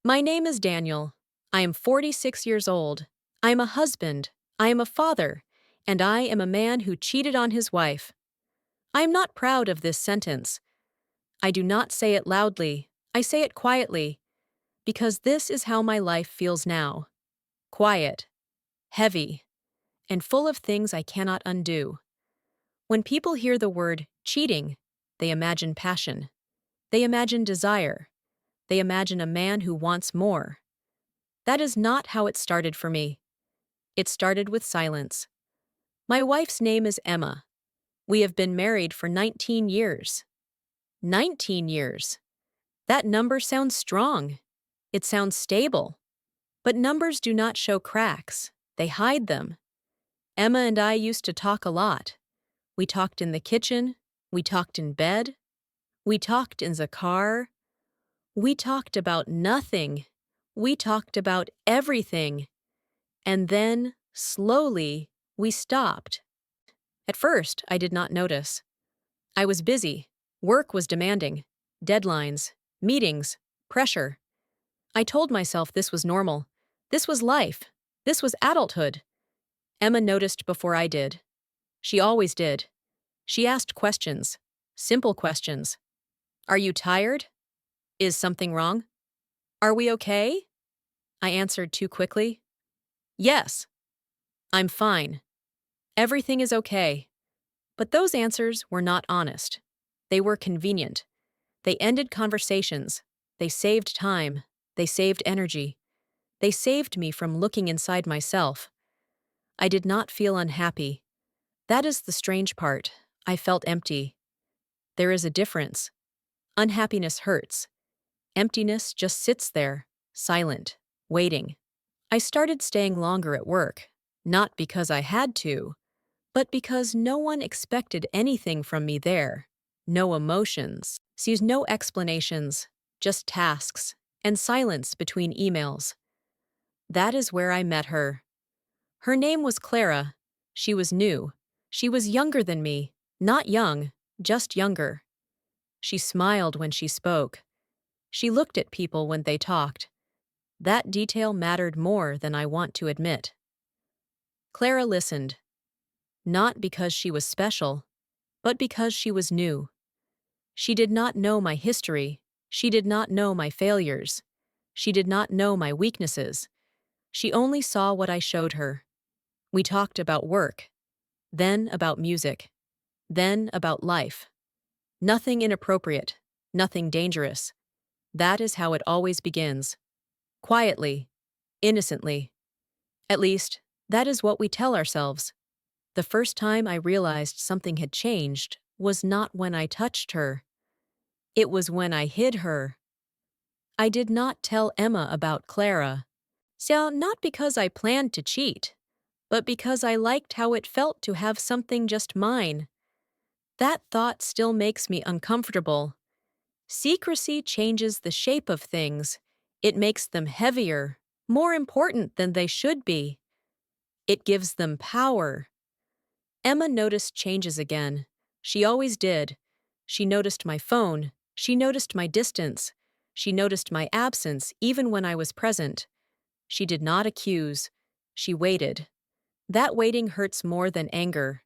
My name is Daniel. I am 46 years old. I am a husband. I am a father. And I am a man who cheated on his wife. I am not proud of this sentence. I do not say it loudly. I say it quietly. Because this is how my life feels now. Quiet, heavy, and full of things I cannot undo. When people hear the word cheating, they imagine passion. They imagine desire. They imagine a man who wants more. That is not how it started for me. It started with silence. My wife's name is Emma. We have been married for 19 years. 19 years. That number sounds strong. It sounds stable. But numbers do not show cracks. They hide them. Emma and I used to talk a lot. We talked in the kitchen. We talked in bed. We talked in the car. We talked about nothing. We talked about everything. And then, slowly, we stopped. At first, I did not notice. I was busy. Work was demanding. Deadlines, meetings, pressure. I told myself this was normal. This was life. This was adulthood. Emma noticed before I did. She always did. She asked questions. Simple questions. Are you tired? Is something wrong? Are we okay? I answered too quickly. Yes. I'm fine. Everything is okay. But those answers were not honest. They were convenient. They ended conversations. They saved time. They saved energy. They saved me from looking inside myself. I did not feel unhappy. That is the strange part. I felt empty. There is a difference. Unhappiness hurts. Emptiness just sits there, silent, waiting. I started staying longer at work, not because I had to, but because no one expected anything from me there. No emotions, sees no explanations, just tasks, and silence between emails. That is where I met her. Her name was Clara. She was new. She was younger than me, not young, just younger. She smiled when she spoke. She looked at people when they talked. That detail mattered more than I want to admit. Clara listened. Not because she was special, but because she was new. She did not know my history. She did not know my failures. She did not know my weaknesses. She only saw what I showed her. We talked about work, then about music, then about life. Nothing inappropriate, nothing dangerous. That is how it always begins. Quietly, innocently. At least, that is what we tell ourselves. The first time I realized something had changed was not when I touched her. It was when I hid her. I did not tell Emma about Clara. So not because I planned to cheat, but because I liked how it felt to have something just mine. That thought still makes me uncomfortable. Secrecy changes the shape of things. It makes them heavier, more important than they should be. It gives them power. Emma noticed changes again. She always did. She noticed my phone. She noticed my distance. She noticed my absence even when I was present. She did not accuse. She waited. That waiting hurts more than anger.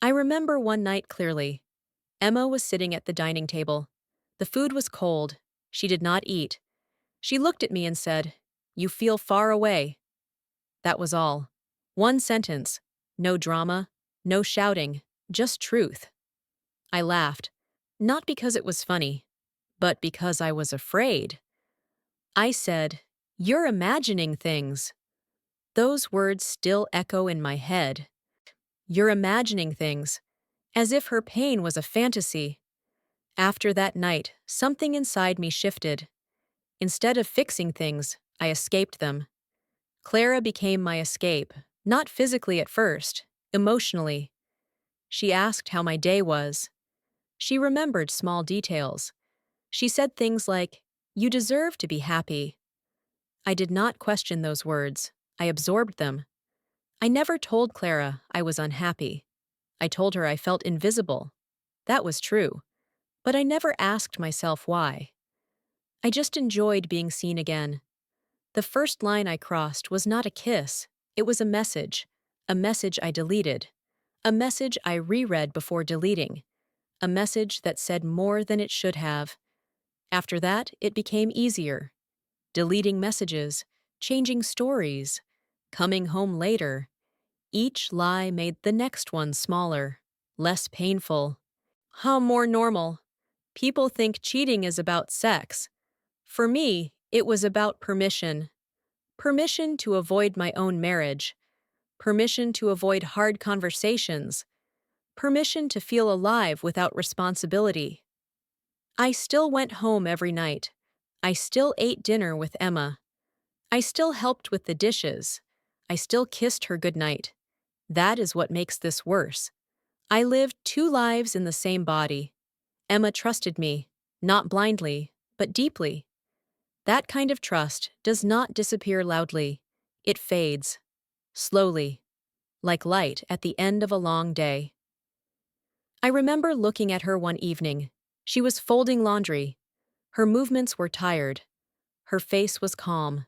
I remember one night clearly. Emma was sitting at the dining table. The food was cold. She did not eat. She looked at me and said, "You feel far away." That was all. One sentence. No drama, no shouting, just truth. I laughed. Not because it was funny, but because I was afraid. I said, "You're imagining things." Those words still echo in my head. You're imagining things, as if her pain was a fantasy. After that night, something inside me shifted. Instead of fixing things, I escaped them. Clara became my escape, not physically at first, emotionally. She asked how my day was. She remembered small details. She said things like, "You deserve to be happy." I did not question those words. I absorbed them. I never told Clara I was unhappy. I told her I felt invisible. That was true. But I never asked myself why. I just enjoyed being seen again. The first line I crossed was not a kiss, it was a message I deleted, a message I reread before deleting, a message that said more than it should have. After that, it became easier. Deleting messages, changing stories, coming home later. Each lie made the next one smaller, less painful. How more normal. People think cheating is about sex. For me, it was about permission. Permission to avoid my own marriage. Permission to avoid hard conversations. Permission to feel alive without responsibility. I still went home every night. I still ate dinner with Emma. I still helped with the dishes. I still kissed her goodnight. That is what makes this worse. I lived two lives in the same body. Emma trusted me, not blindly, but deeply. That kind of trust does not disappear loudly. It fades, slowly, like light at the end of a long day. I remember looking at her one evening. She was folding laundry. Her movements were tired. Her face was calm,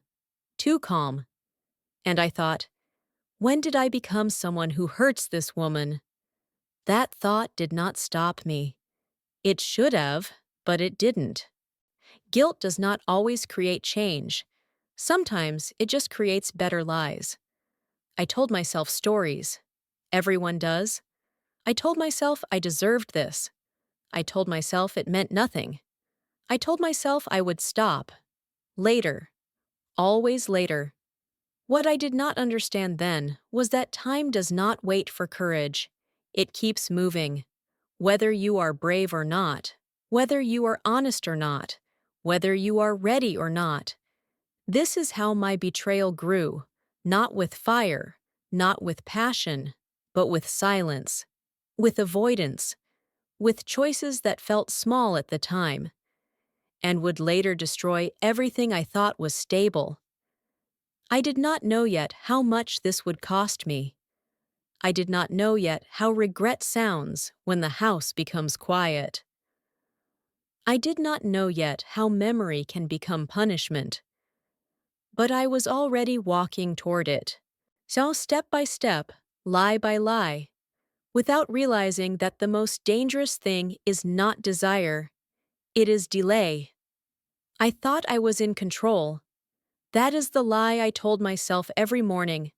too calm. And I thought, when did I become someone who hurts this woman? That thought did not stop me. It should have, but it didn't. Guilt does not always create change. Sometimes it just creates better lies. I told myself stories. Everyone does. I told myself I deserved this. I told myself it meant nothing. I told myself I would stop. Later. Always later. What I did not understand then was that time does not wait for courage. It keeps moving. Whether you are brave or not, whether you are honest or not, whether you are ready or not. This is how my betrayal grew, not with fire, not with passion, but with silence, with avoidance, with choices that felt small at the time, and would later destroy everything I thought was stable. I did not know yet how much this would cost me. I did not know yet how regret sounds when the house becomes quiet. I did not know yet how memory can become punishment. But I was already walking toward it. So step by step, lie by lie, without realizing that the most dangerous thing is not desire, it is delay. I thought I was in control. That is the lie I told myself every morning.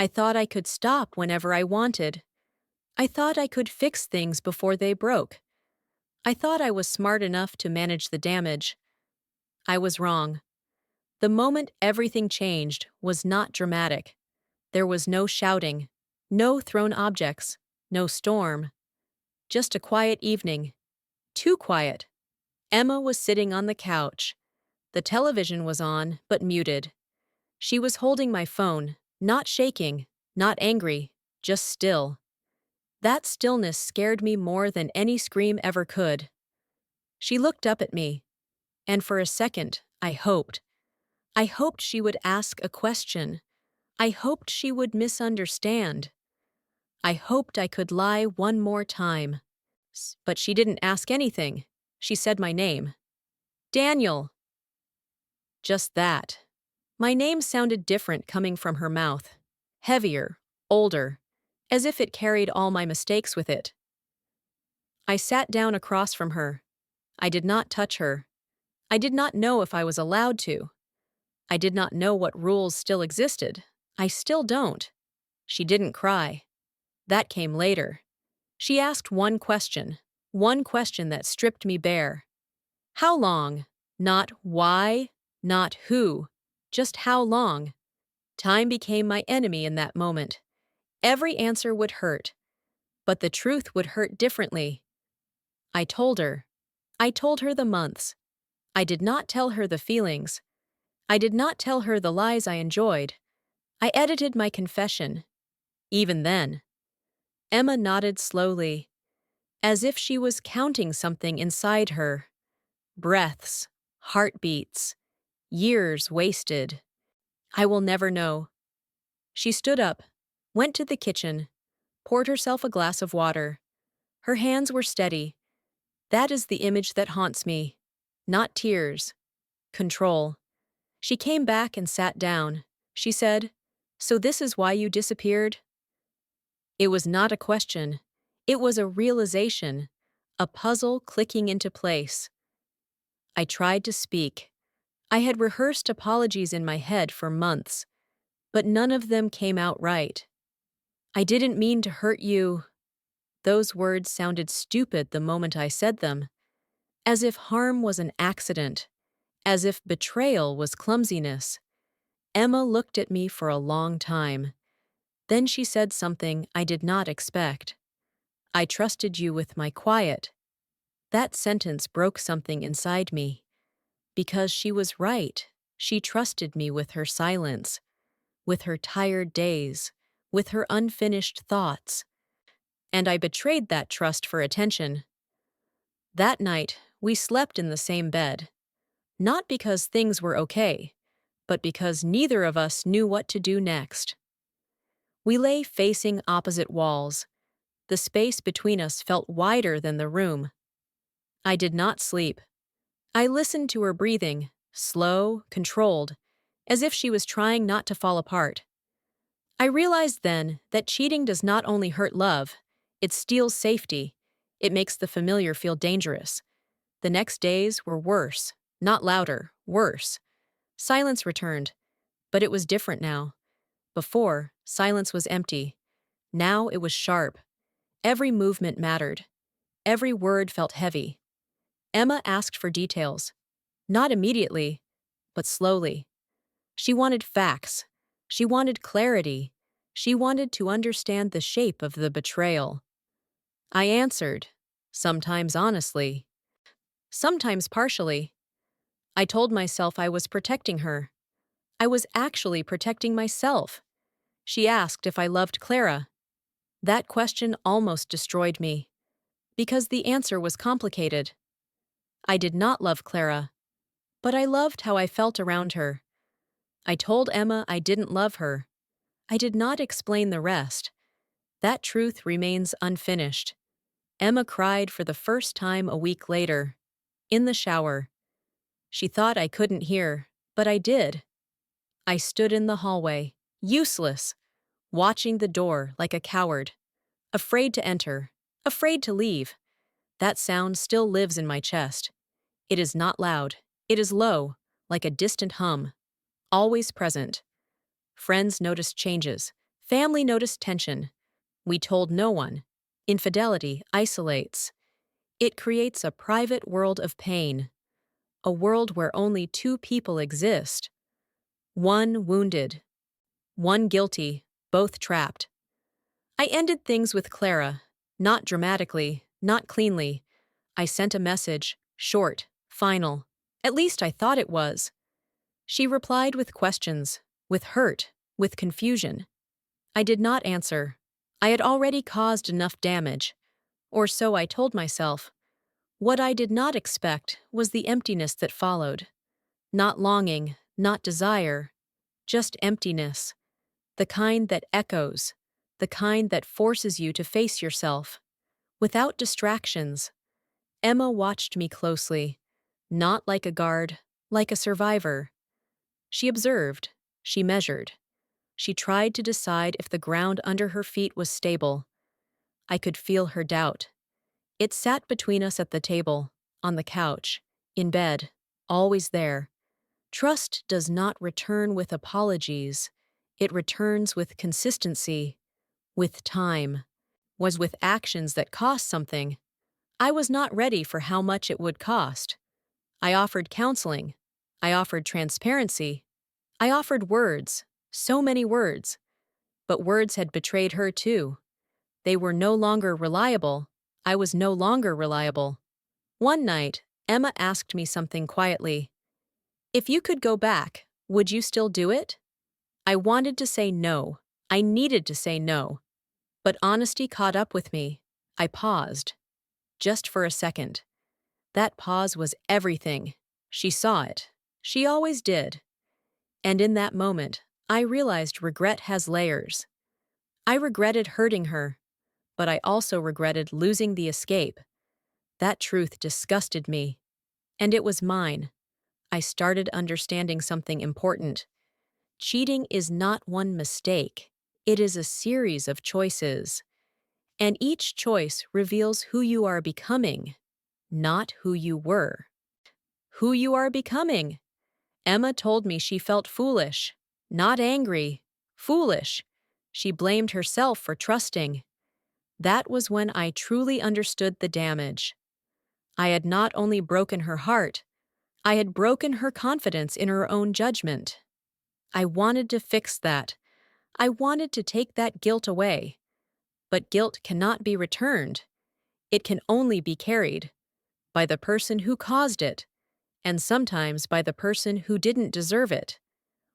I thought I could stop whenever I wanted. I thought I could fix things before they broke. I thought I was smart enough to manage the damage. I was wrong. The moment everything changed was not dramatic. There was no shouting, no thrown objects, no storm. Just a quiet evening. Too quiet. Emma was sitting on the couch. The television was on, but muted. She was holding my phone, not shaking, not angry, just still. That stillness scared me more than any scream ever could. She looked up at me, and for a second, I hoped. I hoped she would ask a question. I hoped she would misunderstand. I hoped I could lie one more time. But she didn't ask anything. She said my name. Daniel. Just that. My name sounded different coming from her mouth. Heavier, older, as if it carried all my mistakes with it. I sat down across from her. I did not touch her. I did not know if I was allowed to. I did not know what rules still existed. I still don't. She didn't cry. That came later. She asked one question that stripped me bare. How long? Not why, not who, just how long. Time became my enemy in that moment. Every answer would hurt, but the truth would hurt differently. I told her. I told her the months. I did not tell her the feelings. I did not tell her the lies I enjoyed. I edited my confession. Even then. Emma nodded slowly, as if she was counting something inside her. Breaths, heartbeats, years wasted. I will never know. She stood up, went to the kitchen, poured herself a glass of water. Her hands were steady. That is the image that haunts me. Not tears, Control. She came back and sat down. She said, "So this is why you disappeared?" It was not a question. It was a realization, a puzzle clicking into place. I tried to speak. I had rehearsed apologies in my head for months, but none of them came out right. "I didn't mean to hurt you." Those words sounded stupid the moment I said them, as if harm was an accident, as if betrayal was clumsiness. Emma looked at me for a long time. Then she said something I did not expect. "I trusted you with my quiet." That sentence broke something inside me. Because she was right. She trusted me with her silence, with her tired days, with her unfinished thoughts. And I betrayed that trust for attention. That night, we slept in the same bed. Not because things were okay, but because neither of us knew what to do next. We lay facing opposite walls. The space between us felt wider than the room. I did not sleep. I listened to her breathing, slow, controlled, as if she was trying not to fall apart. I realized then that cheating does not only hurt love, it steals safety. It makes the familiar feel dangerous. The next days were worse, not louder, worse. Silence returned, but it was different now. Before, silence was empty. Now it was sharp. Every movement mattered. Every word felt heavy. Emma asked for details. Not immediately, but slowly. She wanted facts. She wanted clarity. She wanted to understand the shape of the betrayal. I answered, sometimes honestly, sometimes partially. I told myself I was protecting her. I was actually protecting myself. She asked if I loved Clara. That question almost destroyed me, because the answer was complicated. I did not love Clara, but I loved how I felt around her. I told Emma I didn't love her. I did not explain the rest. That truth remains unfinished. Emma cried for the first time a week later, in the shower. She thought I couldn't hear, but I did. I stood in the hallway, useless, watching the door like a coward, afraid to enter, afraid to leave. That sound still lives in my chest. It is not loud. It is low, like a distant hum, always present. Friends noticed changes. Family noticed tension. We told no one. Infidelity isolates. It creates a private world of pain, a world where only two people exist. One wounded, one guilty, both trapped. I ended things with Clara, not dramatically, not cleanly. I sent a message, short, final. At least I thought it was. She replied with questions, with hurt, with confusion. I did not answer. I had already caused enough damage. Or so I told myself. What I did not expect was the emptiness that followed. Not longing, not desire, just emptiness. The kind that echoes, the kind that forces you to face yourself. Without distractions. Emma watched me closely, not like a guard, like a survivor. She observed, she measured. She tried to decide if the ground under her feet was stable. I could feel her doubt. It sat between us at the table, on the couch, in bed, always there. Trust does not return with apologies. It returns with consistency, with time, was with actions that cost something. I was not ready for how much it would cost. I offered counseling. I offered transparency. I offered words, so many words. But words had betrayed her too. They were no longer reliable. I was no longer reliable. One night, Emma asked me something quietly. "If you could go back, would you still do it?" I wanted to say no. I needed to say no. But honesty caught up with me. I paused. Just for a second. That pause was everything. She saw it. She always did. And in that moment, I realized regret has layers. I regretted hurting her, but I also regretted losing the escape. That truth disgusted me. And it was mine. I started understanding something important. Cheating is not one mistake, it is a series of choices. And each choice reveals who you are becoming, not who you were. Who you are becoming. Emma told me she felt foolish, not angry, foolish. She blamed herself for trusting. That was when I truly understood the damage. I had not only broken her heart, I had broken her confidence in her own judgment. I wanted to fix that. I wanted to take that guilt away. But guilt cannot be returned. It can only be carried by the person who caused it, and sometimes by the person who didn't deserve it.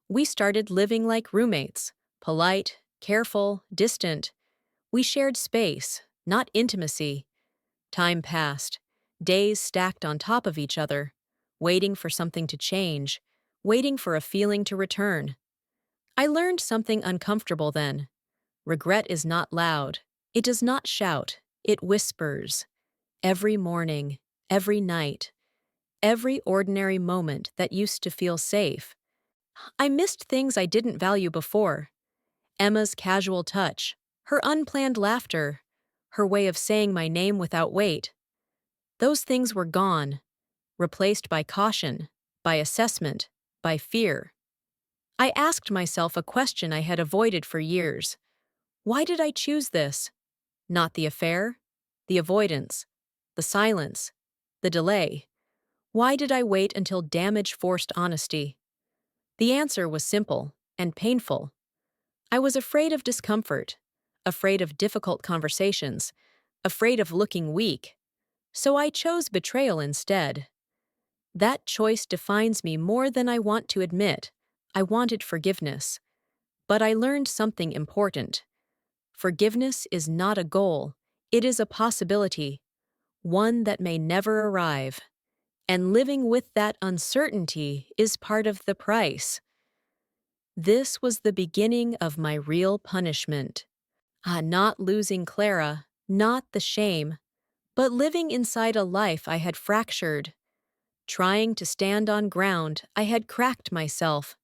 We started living like roommates, polite, careful, distant. We shared space, not intimacy. Time passed, days stacked on top of each other, waiting for something to change, waiting for a feeling to return. I learned something uncomfortable then. Regret is not loud. It does not shout. It whispers. Every morning, every night, every ordinary moment that used to feel safe. I missed things I didn't value before. Emma's casual touch, her unplanned laughter, her way of saying my name without weight. Those things were gone, replaced by caution, by assessment, by fear. I asked myself a question I had avoided for years. Why did I choose this? Not the affair, the avoidance, the silence, the delay. Why did I wait until damage forced honesty? The answer was simple and painful. I was afraid of discomfort, afraid of difficult conversations, afraid of looking weak. So I chose betrayal instead. That choice defines me more than I want to admit. I wanted forgiveness. But I learned something important. Forgiveness is not a goal, it is a possibility, one that may never arrive. And living with that uncertainty is part of the price. This was the beginning of my real punishment. Not losing Clara, not the shame, but living inside a life I had fractured. Trying to stand on ground I had cracked myself.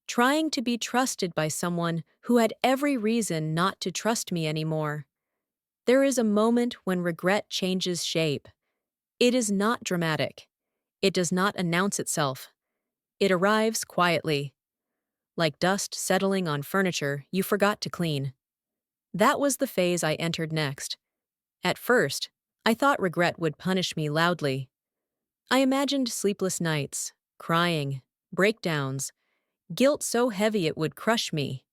Trying to be trusted by someone who had every reason not to trust me anymore. There is a moment when regret changes shape. It is not dramatic. It does not announce itself. It arrives quietly. Like dust settling on furniture you forgot to clean. That was the phase I entered next. At first, I thought regret would punish me loudly. I imagined sleepless nights, crying, breakdowns, guilt so heavy it would crush me.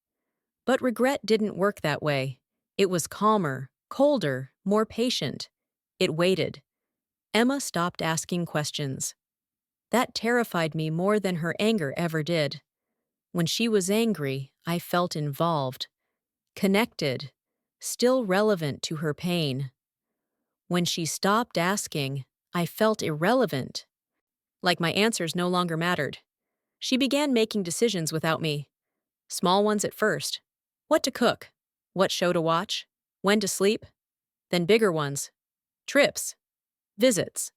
But regret didn't work that way. It was calmer, colder, more patient. It waited. Emma stopped asking questions. That terrified me more than her anger ever did. When she was angry, I felt involved, connected, still relevant to her pain. When she stopped asking, I felt irrelevant, like my answers no longer mattered. She began making decisions without me. Small ones at first. What to cook, what show to watch, when to sleep. Then bigger ones. Trips, visits,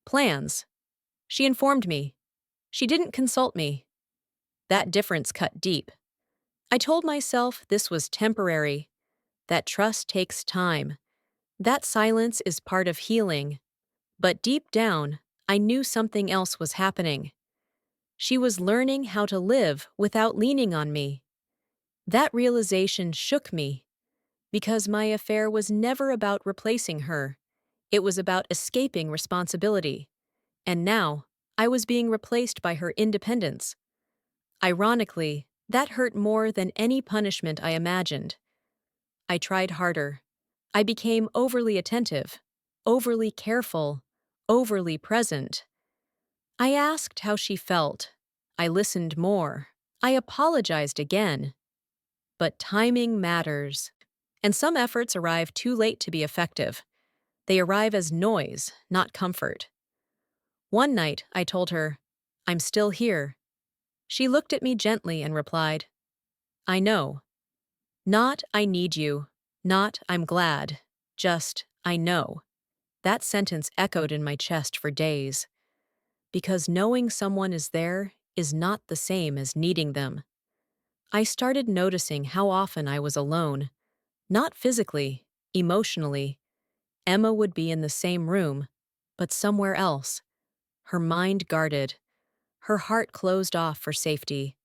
plans. She informed me. She didn't consult me. That difference cut deep. I told myself this was temporary, that trust takes time, that silence is part of healing. But deep down, I knew something else was happening. She was learning how to live without leaning on me. That realization shook me, because my affair was never about replacing her. It was about escaping responsibility. And now, I was being replaced by her independence. Ironically, that hurt more than any punishment I imagined. I tried harder. I became overly attentive, overly careful, overly present. I asked how she felt. I listened more. I apologized again. But timing matters. And some efforts arrive too late to be effective. They arrive as noise, not comfort. One night, I told her, "I'm still here." She looked at me gently and replied, "I know." Not, "I need you." Not, "I'm glad." Just, "I know." That sentence echoed in my chest for days. because knowing someone is there is not the same as needing them. I started noticing how often I was alone, not physically, emotionally. Emma would be in the same room, but somewhere else, her mind guarded, her heart closed off for safety.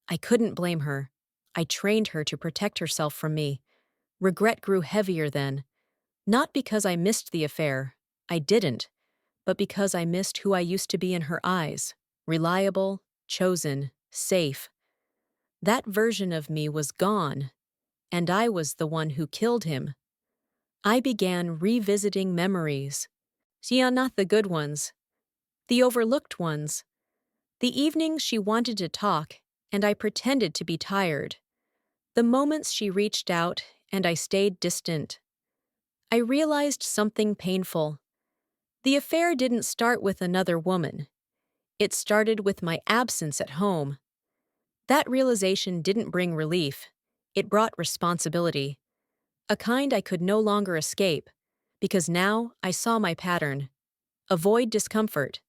I couldn't blame her. I trained her to protect herself from me. Regret grew heavier then, not because I missed the affair. I didn't, but because I missed who I used to be in her eyes. Reliable, chosen, safe. That version of me was gone, and I was the one who killed him. I began revisiting memories. See, not the good ones, the overlooked ones. The evenings she wanted to talk, and I pretended to be tired. The moments she reached out, and I stayed distant. I realized something painful. The affair didn't start with another woman. It started with my absence at home. That realization didn't bring relief. It brought responsibility, a kind I could no longer escape, because now I saw my pattern. Avoid discomfort,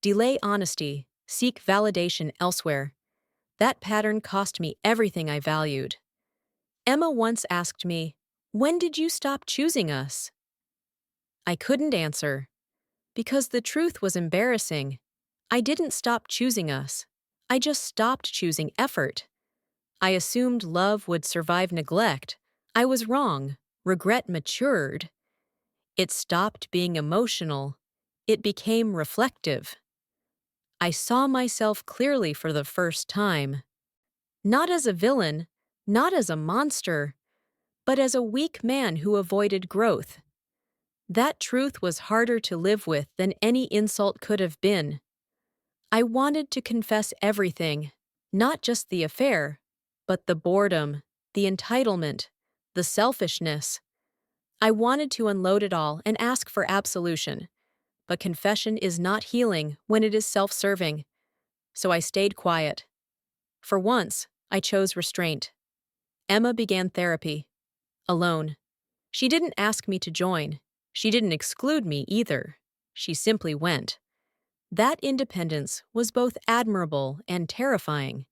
delay honesty, seek validation elsewhere. That pattern cost me everything I valued. Emma once asked me, "When did you stop choosing us?" I couldn't answer, because the truth was embarrassing. I didn't stop choosing us. I just stopped choosing effort. I assumed love would survive neglect. I was wrong. Regret matured. It stopped being emotional. It became reflective. I saw myself clearly for the first time. Not as a villain, not as a monster, but as a weak man who avoided growth. That truth was harder to live with than any insult could have been. I wanted to confess everything, not just the affair, but the boredom, the entitlement, the selfishness. I wanted to unload it all and ask for absolution, but confession is not healing when it is self-serving. So I stayed quiet. For once, I chose restraint. Emma began therapy. Alone. She didn't ask me to join. She didn't exclude me either. She simply went. That independence was both admirable and terrifying.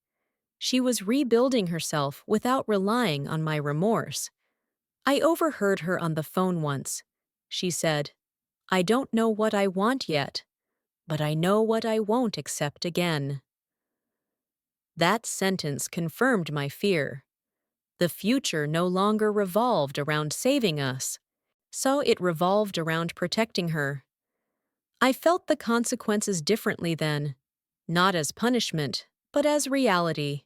She was rebuilding herself without relying on my remorse. I overheard her on the phone once. She said, "I don't know what I want yet, but I know what I won't accept again." That sentence confirmed my fear. The future no longer revolved around saving us, so it revolved around protecting her. I felt the consequences differently then, not as punishment, but as reality.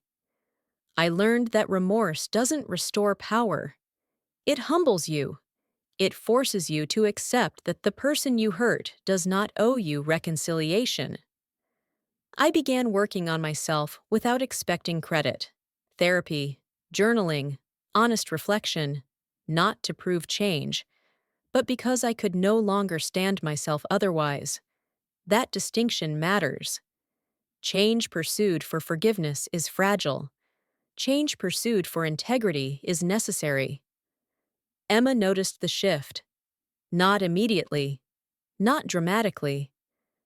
I learned that remorse doesn't restore power. It humbles you. It forces you to accept that the person you hurt does not owe you reconciliation. I began working on myself without expecting credit. Therapy, journaling, honest reflection, not to prove change, but because I could no longer stand myself otherwise. That distinction matters. Change pursued for forgiveness is fragile. Change pursued for integrity is necessary. Emma noticed the shift. Not immediately, not dramatically.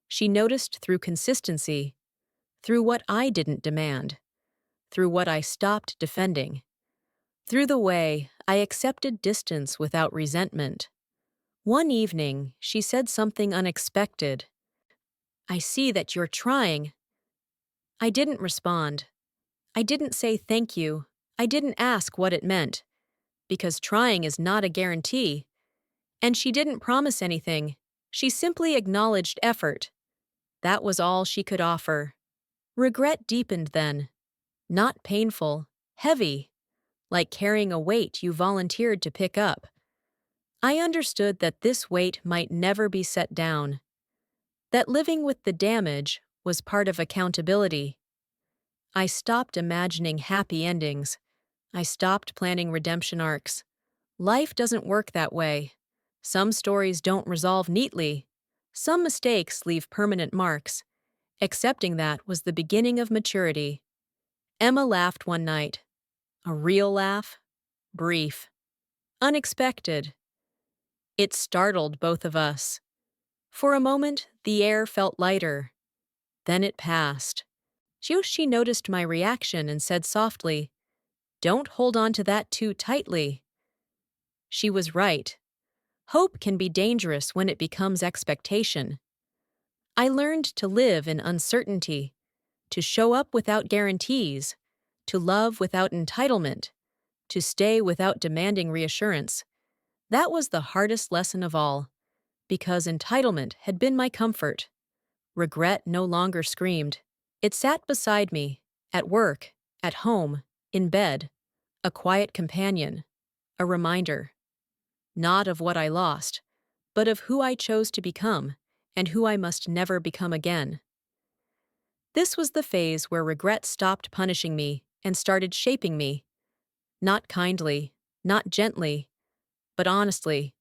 She noticed through consistency, through what I didn't demand, through what I stopped defending, through the way I accepted distance without resentment. One evening, she said something unexpected. "I see that you're trying." I didn't respond. I didn't say thank you. I didn't ask what it meant, because trying is not a guarantee. And she didn't promise anything. She simply acknowledged effort. That was all she could offer. Regret deepened then. Not painful, heavy, like carrying a weight you volunteered to pick up. I understood that this weight might never be set down. That living with the damage was part of accountability. I stopped imagining happy endings. I stopped planning redemption arcs. Life doesn't work that way. Some stories don't resolve neatly. Some mistakes leave permanent marks. Accepting that was the beginning of maturity. Emma laughed one night. A real laugh. Brief. Unexpected. It startled both of us. For a moment, the air felt lighter. Then it passed. She noticed my reaction and said softly, "Don't hold on to that too tightly." She was right. Hope can be dangerous when it becomes expectation. I learned to live in uncertainty, to show up without guarantees, to love without entitlement, to stay without demanding reassurance. That was the hardest lesson of all, because entitlement had been my comfort. Regret no longer screamed. It sat beside me, at work, at home, in bed, a quiet companion, a reminder, not of what I lost, but of who I chose to become and who I must never become again. This was the phase where regret stopped punishing me and started shaping me, not kindly, not gently, but honestly.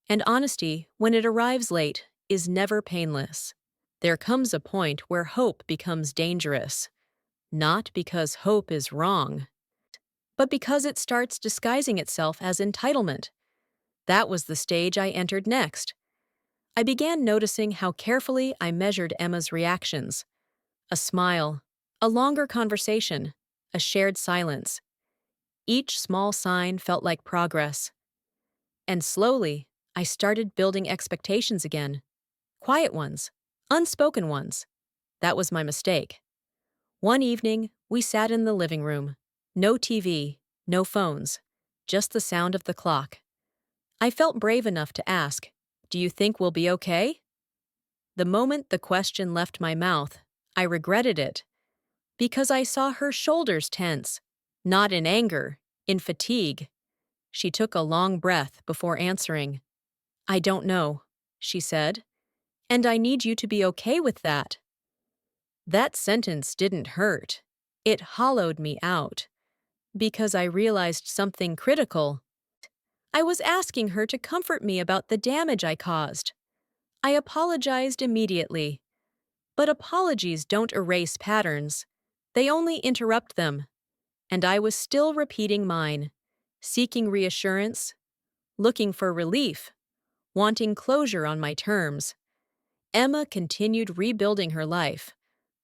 And honesty, when it arrives late, is never painless. There comes a point where hope becomes dangerous, not because hope is wrong, but because it starts disguising itself as entitlement. That was the stage I entered next. I began noticing how carefully I measured Emma's reactions. A smile, a longer conversation, a shared silence. Each small sign felt like progress. And slowly, I started building expectations again. Quiet ones, unspoken ones. That was my mistake. One evening, we sat in the living room. No TV, no phones, just the sound of the clock. I felt brave enough to ask, "Do you think we'll be okay?" The moment the question left my mouth, I regretted it, because I saw her shoulders tense, not in anger, in fatigue. She took a long breath before answering. "I don't know," she said, "and I need you to be okay with that." That sentence didn't hurt. It hollowed me out, because I realized something critical. I was asking her to comfort me about the damage I caused. I apologized immediately, but apologies don't erase patterns. They only interrupt them. And I was still repeating mine, seeking reassurance, looking for relief, wanting closure on my terms. Emma continued rebuilding her life,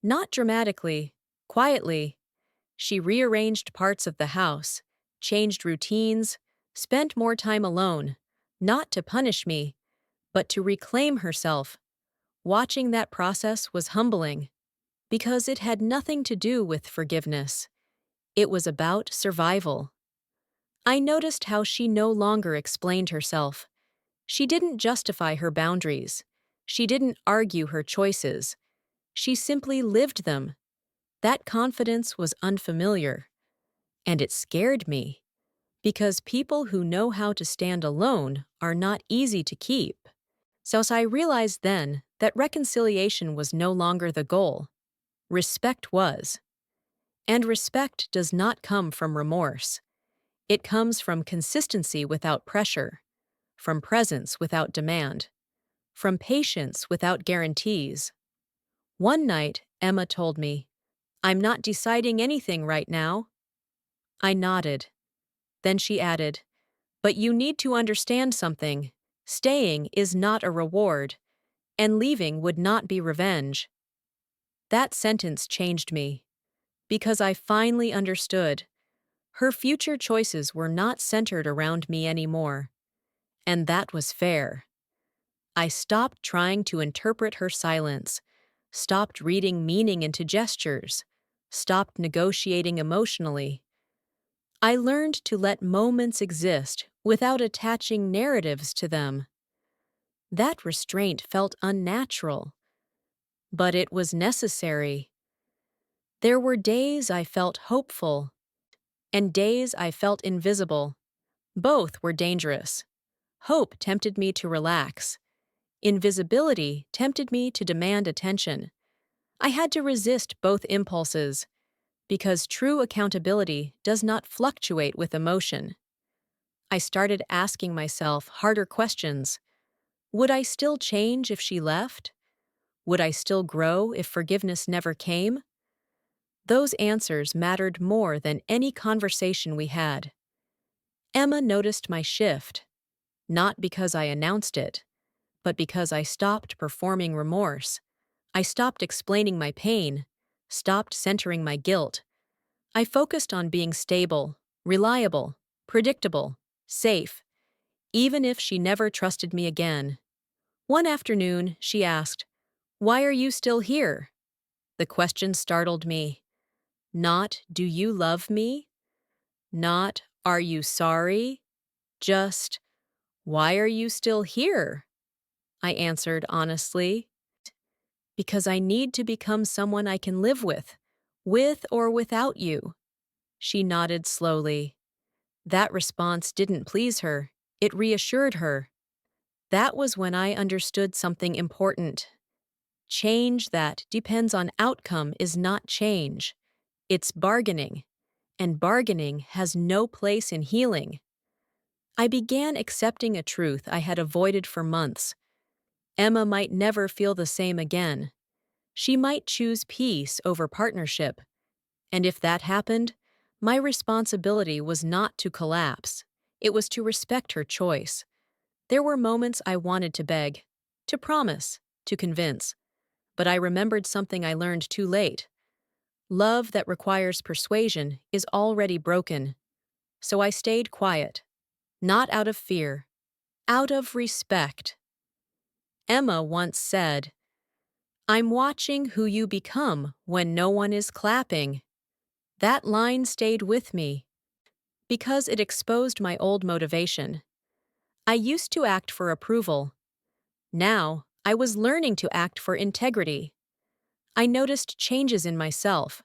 not dramatically, quietly. She rearranged parts of the house, changed routines, spent more time alone, not to punish me, but to reclaim herself. Watching that process was humbling, because it had nothing to do with forgiveness. It was about survival. I noticed how she no longer explained herself. She didn't justify her boundaries. She didn't argue her choices. She simply lived them. That confidence was unfamiliar, and it scared me, because people who know how to stand alone are not easy to keep. So I realized then that reconciliation was no longer the goal. Respect was. And respect does not come from remorse. It comes from consistency without pressure, from presence without demand, from patience without guarantees. One night, Emma told me, "I'm not deciding anything right now." I nodded. Then she added, "But you need to understand something. Staying is not a reward, and leaving would not be revenge." That sentence changed me, because I finally understood. Her future choices were not centered around me anymore, and that was fair. I stopped trying to interpret her silence, stopped reading meaning into gestures, stopped negotiating emotionally. I learned to let moments exist without attaching narratives to them. That restraint felt unnatural, but it was necessary. There were days I felt hopeful, and days I felt invisible. Both were dangerous. Hope tempted me to relax. Invisibility tempted me to demand attention. I had to resist both impulses, because true accountability does not fluctuate with emotion. I started asking myself harder questions. Would I still change if she left? Would I still grow if forgiveness never came? Those answers mattered more than any conversation we had. Emma noticed my shift, not because I announced it, but because I stopped performing remorse. I stopped explaining my pain, stopped centering my guilt. I focused on being stable, reliable, predictable, safe, even if she never trusted me again. One afternoon, she asked, "Why are you still here?" The question startled me. Not, "Do you love me?" Not, "Are you sorry?" Just, "Why are you still here?" I answered honestly. "Because I need to become someone I can live with or without you." She nodded slowly. That response didn't please her. It reassured her. That was when I understood something important. Change that depends on outcome is not change. It's bargaining, and bargaining has no place in healing. I began accepting a truth I had avoided for months. Emma might never feel the same again. She might choose peace over partnership. And if that happened, my responsibility was not to collapse. It was to respect her choice. There were moments I wanted to beg, to promise, to convince. But I remembered something I learned too late. Love that requires persuasion is already broken. So I stayed quiet, not out of fear, out of respect. Emma once said, "I'm watching who you become when no one is clapping." That line stayed with me because it exposed my old motivation. I used to act for approval. Now, I was learning to act for integrity. I noticed changes in myself.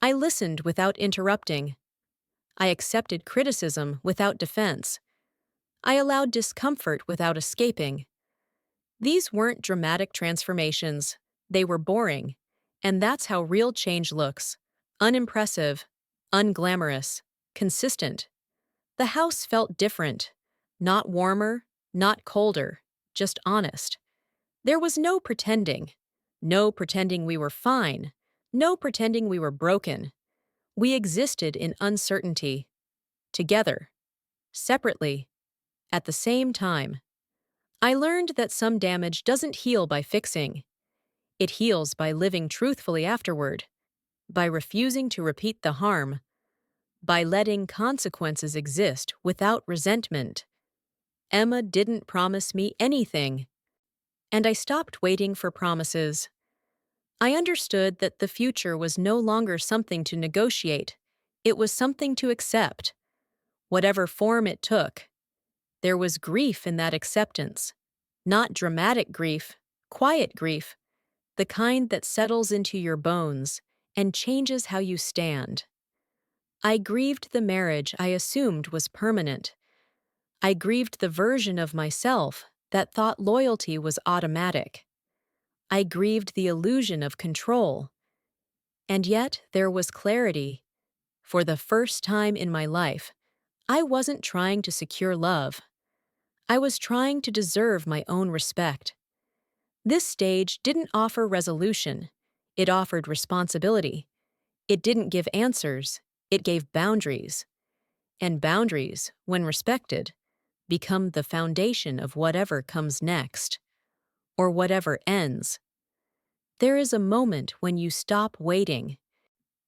I listened without interrupting. I accepted criticism without defense. I allowed discomfort without escaping. These weren't dramatic transformations. They were boring. And that's how real change looks. Unimpressive, unglamorous, consistent. The house felt different. Not warmer, not colder, just honest. There was no pretending. No pretending we were fine. No pretending we were broken. We existed in uncertainty. Together. Separately. At the same time. I learned that some damage doesn't heal by fixing. It heals by living truthfully afterward. By refusing to repeat the harm. By letting consequences exist without resentment. Emma didn't promise me anything. And I stopped waiting for promises. I understood that the future was no longer something to negotiate. It was something to accept. Whatever form it took. There was grief in that acceptance. Not dramatic grief, quiet grief. The kind that settles into your bones and changes how you stand. I grieved the marriage I assumed was permanent. I grieved the version of myself that thought loyalty was automatic. I grieved the illusion of control. And yet there was clarity. For the first time in my life, I wasn't trying to secure love. I was trying to deserve my own respect. This stage didn't offer resolution. It offered responsibility. It didn't give answers. It gave boundaries. And boundaries, when respected, become the foundation of whatever comes next, or whatever ends. There is a moment when you stop waiting,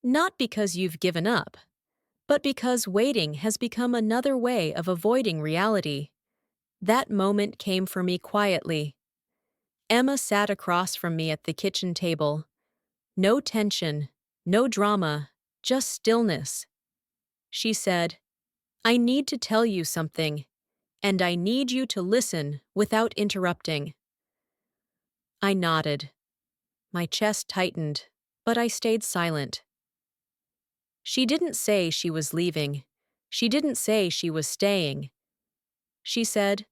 not because you've given up, but because waiting has become another way of avoiding reality. That moment came for me quietly. Emma sat across from me at the kitchen table. No tension, no drama, just stillness. She said, "I need to tell you something, and I need you to listen without interrupting." I nodded. My chest tightened, but I stayed silent. She didn't say she was leaving. She didn't say she was staying. She said,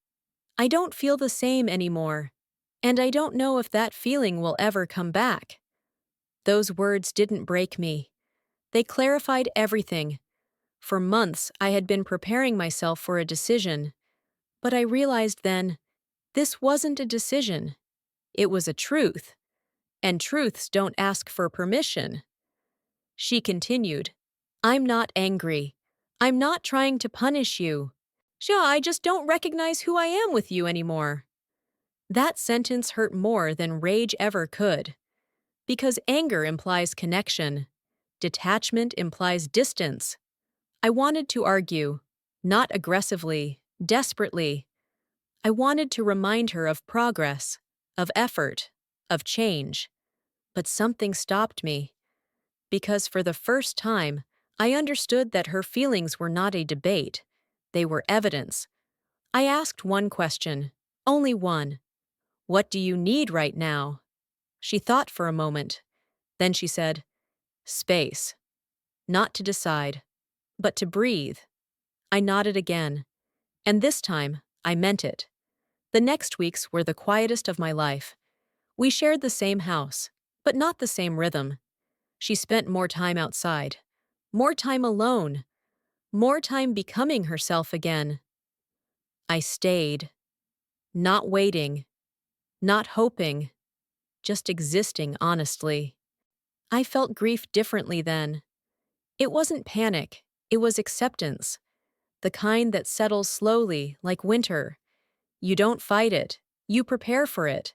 "I don't feel the same anymore, and I don't know if that feeling will ever come back." Those words didn't break me. They clarified everything. For months, I had been preparing myself for a decision, but I realized then, this wasn't a decision. It was a truth, and truths don't ask for permission. She continued, "I'm not angry. I'm not trying to punish you. Sure, I just don't recognize who I am with you anymore." That sentence hurt more than rage ever could. Because anger implies connection. Detachment implies distance. I wanted to argue, not aggressively, desperately. I wanted to remind her of progress, of effort, of change. But something stopped me, because for the first time, I understood that her feelings were not a debate. They were evidence. I asked one question, only one. What do you need right now? She thought for a moment. Then she said, space. Not to decide, but to breathe. I nodded again. And this time, I meant it. The next weeks were the quietest of my life. We shared the same house, but not the same rhythm. She spent more time outside, more time alone, more time becoming herself again. I stayed, not waiting, not hoping, just existing honestly. I felt grief differently then. It wasn't panic, it was acceptance, the kind that settles slowly like winter. You don't fight it, you prepare for it.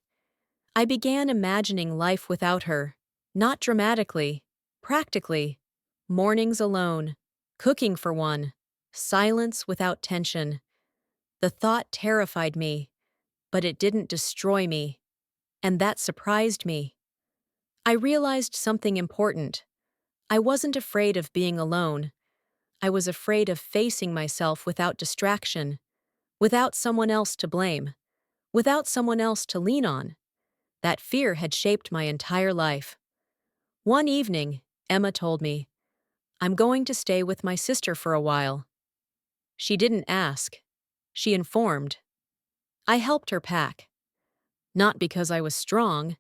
I began imagining life without her, not dramatically, practically. Mornings alone, cooking for one, silence without tension. The thought terrified me, but it didn't destroy me, and that surprised me. I realized something important. I wasn't afraid of being alone. I was afraid of facing myself without distraction, without someone else to blame, without someone else to lean on. That fear had shaped my entire life. One evening, Emma told me, I'm going to stay with my sister for a while. She didn't ask. She informed. I helped her pack. Not because I was strong,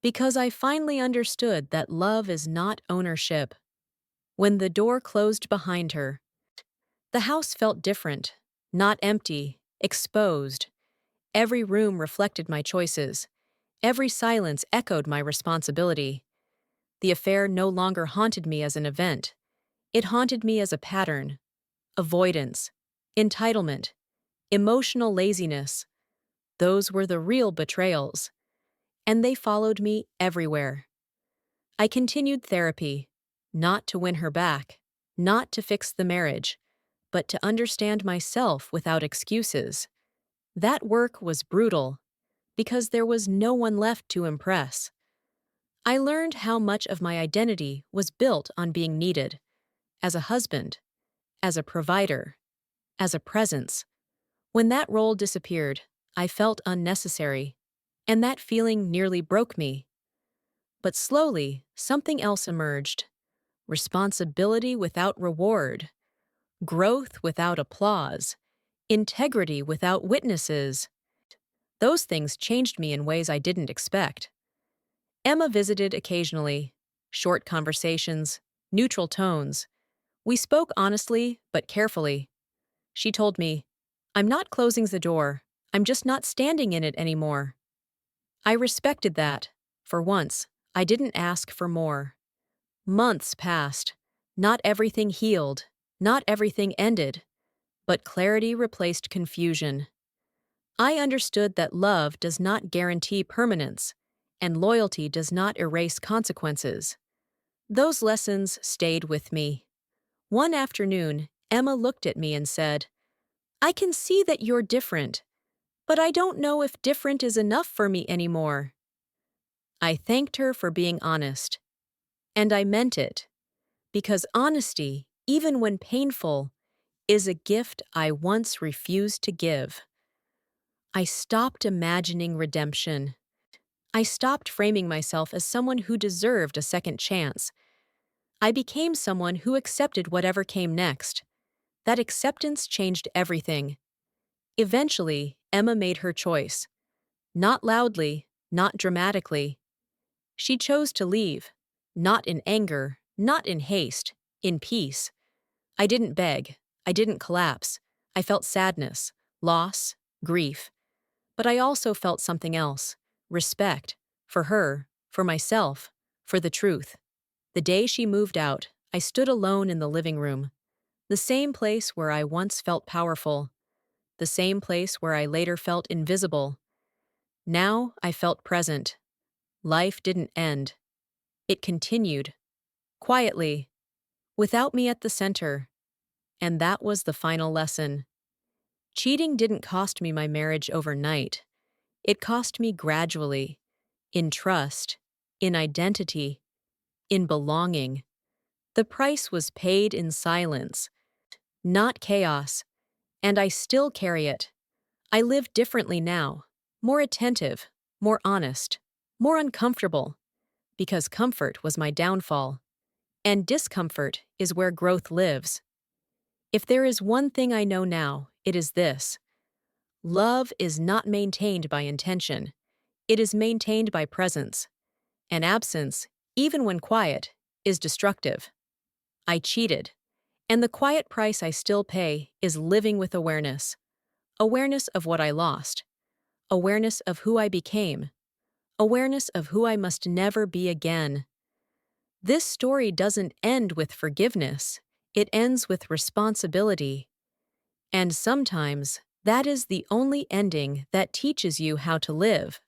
because I finally understood that love is not ownership. When the door closed behind her, the house felt different, not empty, exposed. Every room reflected my choices. Every silence echoed my responsibility. The affair no longer haunted me as an event. It haunted me as a pattern. Avoidance, entitlement, emotional laziness. Those were the real betrayals. And they followed me everywhere. I continued therapy, not to win her back, not to fix the marriage, but to understand myself without excuses. That work was brutal, because there was no one left to impress. I learned how much of my identity was built on being needed, as a husband, as a provider, as a presence. When that role disappeared, I felt unnecessary, and that feeling nearly broke me. But slowly, something else emerged. Responsibility without reward, growth without applause, integrity without witnesses. Those things changed me in ways I didn't expect. Emma visited occasionally, short conversations, neutral tones. We spoke honestly but carefully. She told me, I'm not closing the door, I'm just not standing in it anymore. I respected that. For once, I didn't ask for more. Months passed. Not everything healed, not everything ended, but clarity replaced confusion. I understood that love does not guarantee permanence, and loyalty does not erase consequences. Those lessons stayed with me. One afternoon, Emma looked at me and said, I can see that you're different, but I don't know if different is enough for me anymore. I thanked her for being honest. And I meant it, because honesty, even when painful, is a gift I once refused to give. I stopped imagining redemption. I stopped framing myself as someone who deserved a second chance. I became someone who accepted whatever came next. That acceptance changed everything. Eventually, Emma made her choice. Not loudly, not dramatically. She chose to leave, not in anger, not in haste, in peace. I didn't beg. I didn't collapse. I felt sadness, loss, grief. But I also felt something else, respect, for her, for myself, for the truth. The day she moved out, I stood alone in the living room, the same place where I once felt powerful, the same place where I later felt invisible. Now I felt present. Life didn't end. It continued, quietly, without me at the center, and that was the final lesson. Cheating didn't cost me my marriage overnight. It cost me gradually, in trust, in identity, in belonging. The price was paid in silence, not chaos, and I still carry it. I live differently now, more attentive, more honest, more uncomfortable, because comfort was my downfall, and discomfort is where growth lives. If there is one thing I know now, it is this: love is not maintained by intention, it is maintained by presence, and absence, even when quiet, is destructive. I cheated, and the quiet price I still pay is living with awareness. Awareness of what I lost, awareness of who I became, awareness of who I must never be again. This story doesn't end with forgiveness, it ends with responsibility. And sometimes, that is the only ending that teaches you how to live.